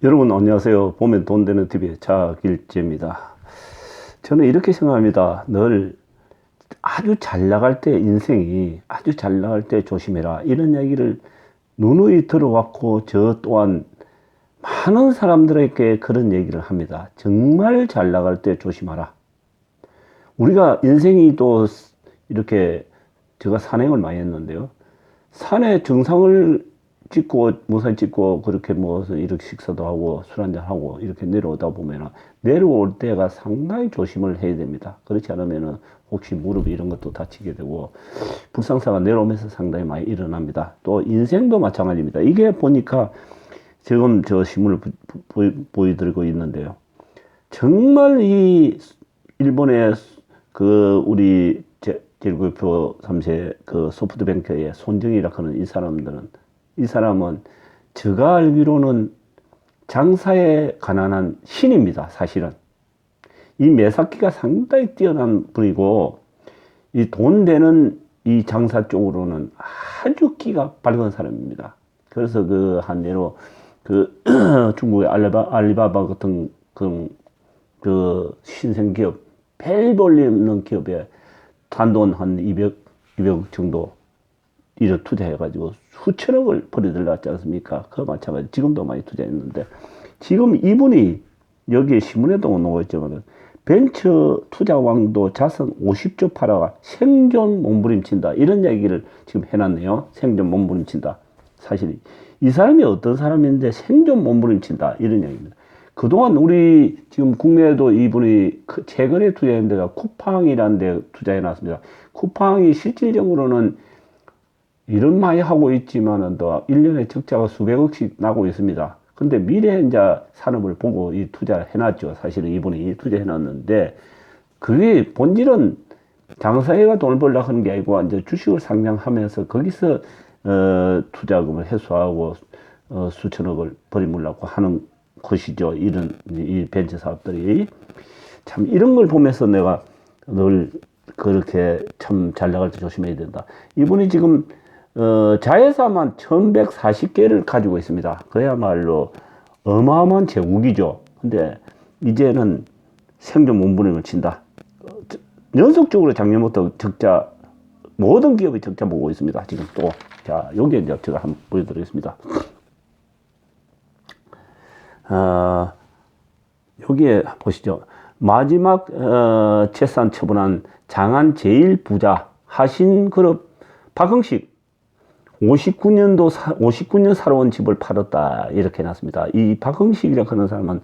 여러분 안녕하세요. 보면 돈 되는 TV의 차길재입니다. 저는 이렇게 생각합니다. 늘 아주 잘 나갈 때 인생이 아주 잘 나갈 때 조심해라, 이런 이야기를 누누이 들어왔고, 저 또한 많은 사람들에게 그런 얘기를 합니다. 정말 잘 나갈 때 조심하라. 우리가 인생이 또 이렇게, 제가 산행을 많이 했는데요, 산에 정상을 찍고 무산 찍고 그렇게 모아서 이렇게 식사도 하고 술 한잔 하고 이렇게 내려오다 보면은, 내려올 때가 상당히 조심을 해야 됩니다. 그렇지 않으면은 혹시 무릎 이런 것도 다치게 되고 불상사가 내려오면서 상당히 많이 일어납니다. 또 인생도 마찬가지입니다. 이게 보니까 지금 저 신문을 보여드리고 있는데요, 정말 이 일본의 그 우리 제1국표 3세 그 소프트뱅크의 손정이라 하는 이 사람은 제가 알기로는 장사에 가난한 신입니다. 사실은 이 매사기가 상당히 뛰어난 분이고, 이 돈 되는 이 장사 쪽으로는 아주 기가 밝은 사람입니다. 그래서 그 한 예로 그 중국의 알리바바 같은 그 신생기업, 별 볼일 없는 기업에 단돈 한 200억 정도 이를 투자해가지고 수천억을 벌어들였지 않습니까? 그 마찬가지 지금도 많이 투자했는데, 지금 이분이 여기에 신문에도 나와 있지만 벤처 투자왕도 자산 50조 팔아가 생존 몸부림친다, 이런 얘기를 지금 해놨네요. 생존 몸부림친다. 사실 이 사람이 어떤 사람인데 생존 몸부림친다, 이런 얘기입니다. 그동안 우리 지금 국내에도 이분이 최근에 투자한 데가 쿠팡이라는 데 투자해 놨습니다. 쿠팡이 실질적으로는 일은 많이 하고 있지만은 또 1년에 적자가 수백억씩 나고 있습니다. 근데 미래 이제 산업을 보고 이 투자를 해놨죠. 사실은 이분이 투자해 놨는데, 그게 본질은 장사회가 돈을 벌려고 하는 게 아니고 이제 주식을 상장하면서 거기서 투자금을 회수하고 수천억을 벌이물라고 하는 것이죠. 이런 이 벤처 사업들이 참, 이런 걸 보면서 내가 늘 그렇게 참 잘 나갈 때 조심해야 된다. 이분이 지금 자회사만 1140개를 가지고 있습니다. 그야말로 어마어마한 제국이죠. 근데 이제는 생존 몸부림을 친다. 연속적으로 작년부터 적자, 모든 기업이 적자 보고 있습니다. 지금 또. 자, 여기에 이제 제가 한번 보여드리겠습니다. 여기에 보시죠. 마지막 재산 처분한 장안 제일 부자 하신그룹 박흥식, 59년 살아온 집을 팔았다, 이렇게 해놨습니다. 이 박흥식이라고 하는 사람은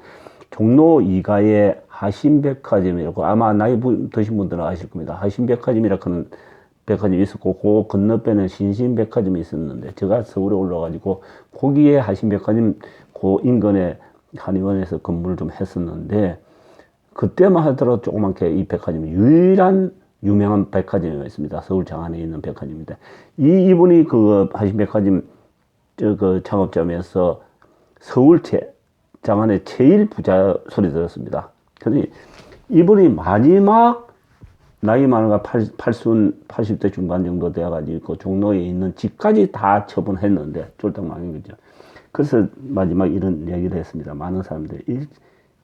종로 2가의 하신백화점이라고, 아마 나이 드신 분들은 아실 겁니다. 하신백화점이라고 하는 백화점이 있었고, 그 건너편에 신신백화점이 있었는데, 제가 서울에 올라가지고 거기에 하신백화점 그 인근에 한의원에서 근무를 좀 했었는데, 그때만 하더라도 조그맣게 이 백화점이 유일한 유명한 백화점이었습니다. 서울 장안에 있는 백화점인데, 이분이 그 하신백화점 그 창업자면서 서울 장안의 제일 부자 소리 들었습니다. 근데 이분이 마지막 나이 많은가 80대 중반 정도 돼가지고 종로에 있는 집까지 다 처분했는데 쫄딱 망한 거죠. 그래서 마지막 이런 얘기를 했습니다. 많은 사람들이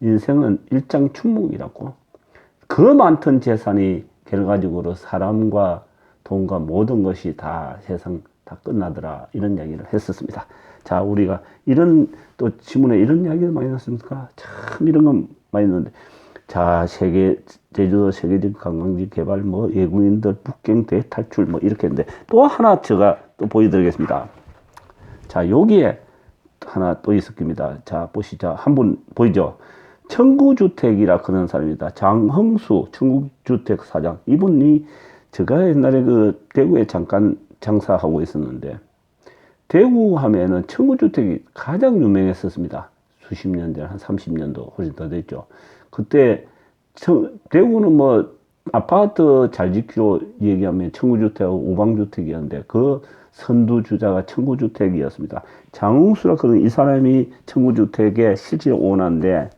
인생은 일장춘몽이라고, 그 많던 재산이 결과적으로 사람과 돈과 모든 것이 다 세상 다 끝나더라, 이런 이야기를 했었습니다. 자, 우리가 이런 또 지문에 이런 이야기를 많이 났습니까? 참 이런 건 많이 있는데, 자, 제주도 세계적 관광지 개발, 뭐 외국인들 북경 대탈출, 뭐 이렇게 했는데, 또 하나 제가 또 보여드리겠습니다. 자, 여기에 하나 또 있을 겁니다. 자, 보시죠. 한분 보이죠? 청구주택이라 그런 사람입니다. 장흥수 청구주택 사장. 이분이 제가 옛날에 그 대구에 잠깐 장사하고 있었는데, 대구 하면은 청구주택이 가장 유명했었습니다. 수십 년 전, 한 30년도 훨씬 더 됐죠. 그때 대구는 뭐 아파트 잘 짓기로 얘기하면 청구주택하고 우방주택이었는데, 그 선두주자가 청구주택이었습니다. 장흥수라 그런 이 사람이 청구주택의 실질 오너인데,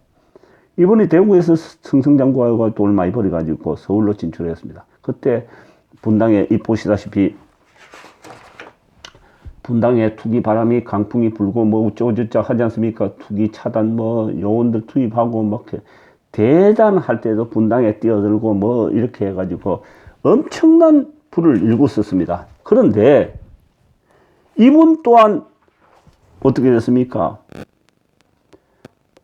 이번에 대구에서 승승장구하고 돈을 많이 벌어가지고 서울로 진출했습니다. 그때 분당에 보시다시피 분당에 투기 바람이 강풍이 불고 뭐 우쩌고저쩌고 하지 않습니까? 투기 차단 뭐 요원들 투입하고 막 대단할 때도 분당에 뛰어들고 뭐 이렇게 해가지고 엄청난 불을 일궜었습니다. 그런데 이분 또한 어떻게 됐습니까?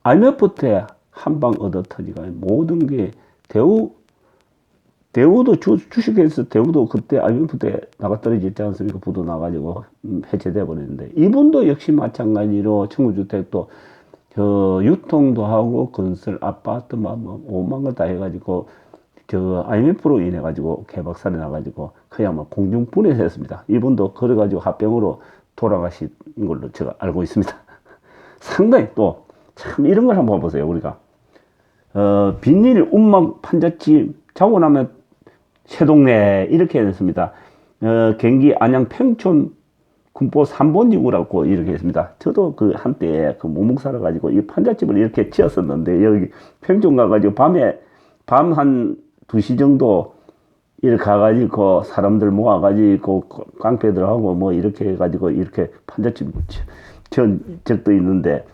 IMF 때 한 방 얻어 터지가 모든 게 대우도 주식회사 대우도 그때 IMF 때 나가 떨어지지 않습니까? 부도 나가지고 해체돼 버렸는데 이분도 역시 마찬가지로 청구주택도 유통도 하고 건설 아파트 뭐 오만 걸 다 해가지고 IMF로 인해 가지고 개박살이 나가지고 그냥 막 공중분해했습니다. 이분도 그래가지고 합병으로 돌아가신 걸로 제가 알고 있습니다. 상당히 또 참 이런 걸 한번 보세요. 우리가 비닐 운막 판잣집 자고 나면 새동네 이렇게 했습니다. 경기 안양 평촌 군포 3번 지구라고 이렇게 했습니다. 저도 그 한때 그 모목 살아 가지고 이 판잣집을 이렇게 지었었는데 여기 평촌 가가지고 밤 한 2시 정도 이렇게 가가지고 사람들 모아가지고 깡패들하고 뭐 이렇게 해가지고 이렇게 판잣집 지은 적도 있는데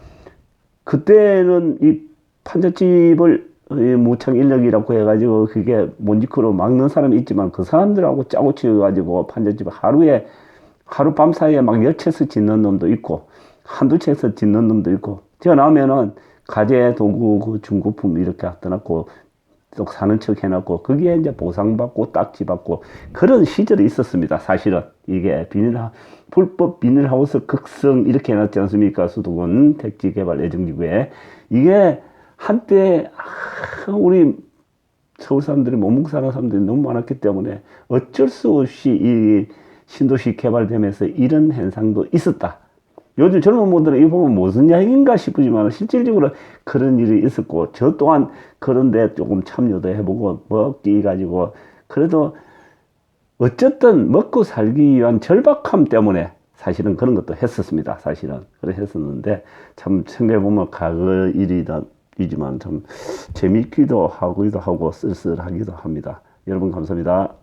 그때는 이 판잣집을 무창 인력이라고 해가지고 그게 몬지크로 막는 사람이 있지만 그 사람들하고 짜고 치워가지고 판잣집을 하룻밤 사이에 막 10채서 짓는 놈도 있고 한두 채서 짓는 놈도 있고 튀어나오면은 가재 도구 그 중고품 이렇게 갖다 놨고 또 사는 척 해놨고 거기에 이제 보상받고 딱지 받고 그런 시절이 있었습니다. 사실은 이게 불법 비닐하우스 극성 이렇게 해놨지 않습니까? 수도권 택지개발 예정지구에 이게 한때 우리 서울 사람들이 모목 사는 사람들이 너무 많았기 때문에 어쩔 수 없이 이 신도시 개발되면서 이런 현상도 있었다. 요즘 젊은 분들은 이거 보면 무슨 이야기인가 싶지만 실질적으로 그런 일이 있었고 저 또한 그런데 조금 참여도 해보고 먹기 가지고 그래도 어쨌든 먹고 살기 위한 절박함 때문에 사실은 그런 것도 했었습니다. 사실은 그래 했었는데 참 생각해보면 과거 일이지만 참 재밌기도 하고 쓸쓸하기도 합니다. 여러분 감사합니다.